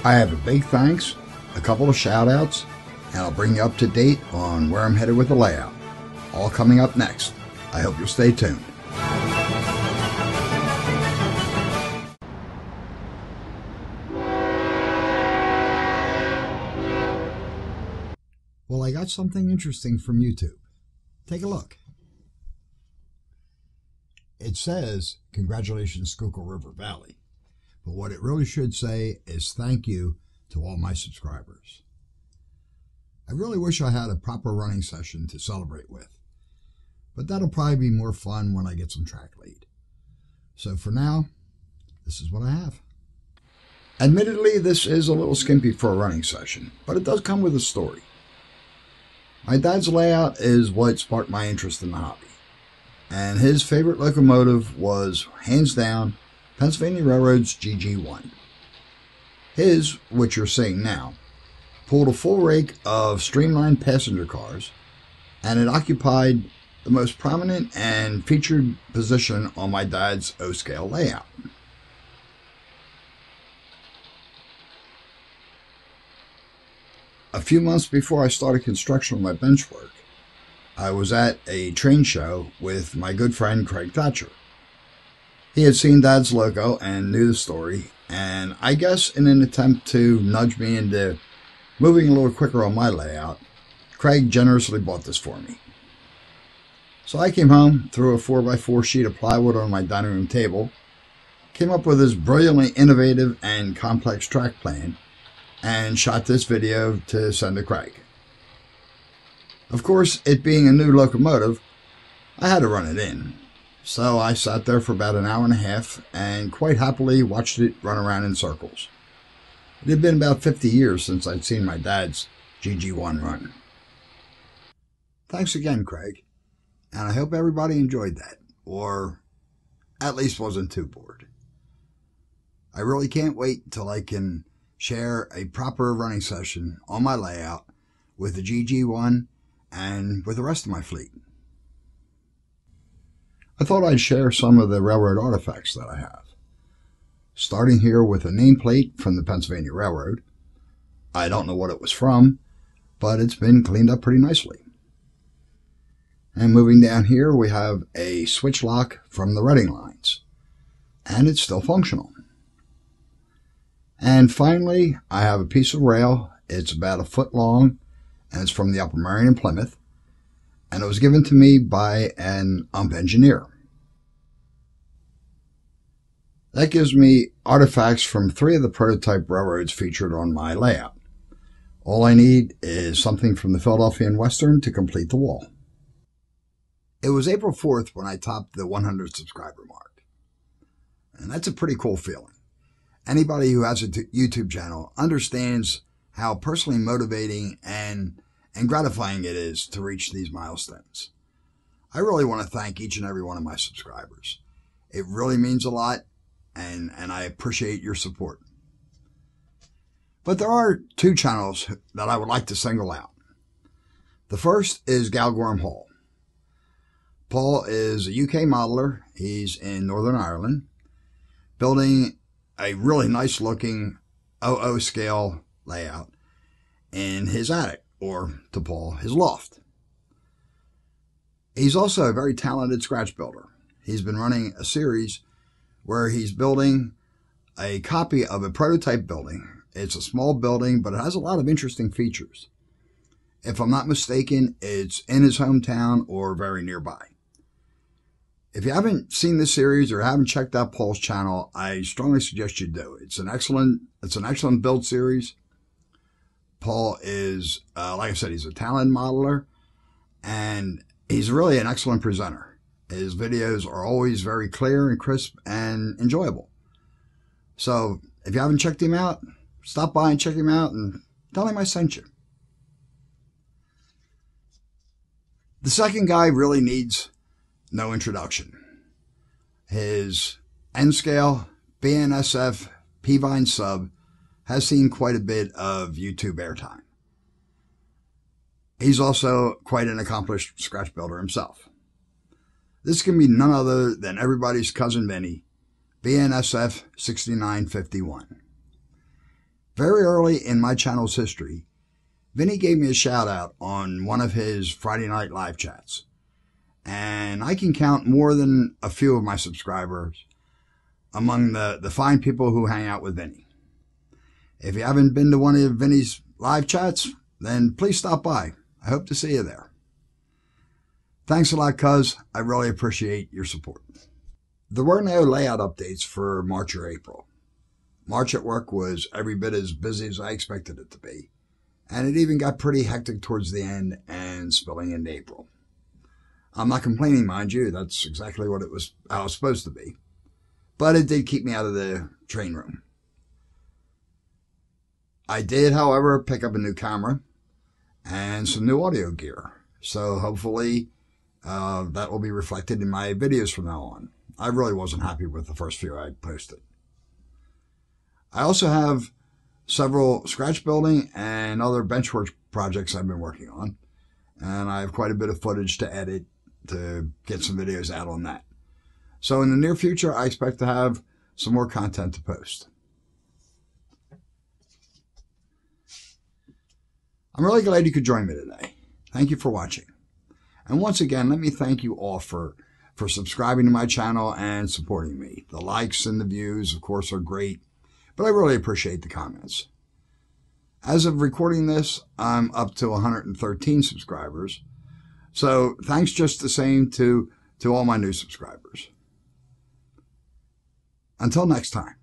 I have a big thanks, a couple of shout outs, and I'll bring you up to date on where I'm headed with the layout. All coming up next. I hope you'll stay tuned. Well, I got something interesting from YouTube. Take a look. It says, "Congratulations, Schuylkill River Valley." But what it really should say is thank you to all my subscribers. I really wish I had a proper running session to celebrate with. But that'll probably be more fun when I get some track lead. So for now, this is what I have. Admittedly, this is a little skimpy for a running session, but it does come with a story. My dad's layout is what sparked my interest in the hobby, and his favorite locomotive was, hands down, Pennsylvania Railroad's GG1. His, which you're seeing now, pulled a full rake of streamlined passenger cars, and it occupied the most prominent and featured position on my dad's O-scale layout. A few months before I started construction on my bench work, I was at a train show with my good friend Craig Thatcher. He had seen Dad's logo and knew the story, and I guess in an attempt to nudge me into moving a little quicker on my layout, Craig generously bought this for me. So I came home, threw a 4x4 sheet of plywood on my dining room table, came up with this brilliantly innovative and complex track plan, and shot this video to send to Craig. Of course, it being a new locomotive, I had to run it in. So I sat there for about an hour and a half and quite happily watched it run around in circles. It had been about 50 years since I'd seen my dad's GG1 run. Thanks again, Craig. And I hope everybody enjoyed that, or at least wasn't too bored. I really can't wait until I can share a proper running session on my layout with the GG1 and with the rest of my fleet. I thought I'd share some of the railroad artifacts that I have. Starting here with a nameplate from the Pennsylvania Railroad. I don't know what it was from, but it's been cleaned up pretty nicely. And moving down here, we have a switch lock from the Reading lines, and it's still functional. And finally, I have a piece of rail. It's about a foot long, and it's from the Upper Merion in Plymouth, and it was given to me by an ump engineer. That gives me artifacts from 3 of the prototype railroads featured on my layout. All I need is something from the Philadelphia and Western to complete the wall. It was April 4th when I topped the 100 subscriber mark, and that's a pretty cool feeling. Anybody who has a YouTube channel understands how personally motivating and gratifying it is to reach these milestones. I really want to thank each and every one of my subscribers. It really means a lot, and I appreciate your support. But there are 2 channels that I would like to single out. The first is Galgorm Hall. Paul is a UK modeler. He's in Northern Ireland, building a really nice looking OO scale layout in his attic, or to Paul, his loft. He's also a very talented scratch builder. He's been running a series where he's building a copy of a prototype building. It's a small building, but it has a lot of interesting features. If I'm not mistaken, it's in his hometown or very nearby. If you haven't seen this series or haven't checked out Paul's channel, I strongly suggest you do. It's an excellent build series. Paul is, like I said, he's a talented modeler, and he's really an excellent presenter. His videos are always very clear and crisp and enjoyable. So if you haven't checked him out, stop by and check him out and tell him I sent you. The second guy really needs no introduction. His N-scale BNSF P-Vine sub has seen quite a bit of YouTube airtime. He's also quite an accomplished scratch builder himself. This can be none other than everybody's cousin Vinny, BNSF 6951. Very early in my channel's history, Vinny gave me a shout out on one of his Friday night live chats. And I can count more than a few of my subscribers among the fine people who hang out with Vinny. If you haven't been to one of Vinny's live chats, then please stop by. I hope to see you there. Thanks a lot, cuz. I really appreciate your support. There were no layout updates for March or April. March at work was every bit as busy as I expected it to be, and it even got pretty hectic towards the end and spilling into April. I'm not complaining, mind you. That's exactly how it was supposed to be. But it did keep me out of the train room. I did, however, pick up a new camera and some new audio gear. So hopefully that will be reflected in my videos from now on. I really wasn't happy with the first few I posted. I also have several scratch building and other benchwork projects I've been working on. And I have quite a bit of footage to edit to get some videos out on that. So in the near future, I expect to have some more content to post. I'm really glad you could join me today. Thank you for watching. And once again, let me thank you all for subscribing to my channel and supporting me. The likes and the views, of course, are great, but I really appreciate the comments. As of recording this, I'm up to 113 subscribers. So thanks just the same to all my new subscribers. Until next time.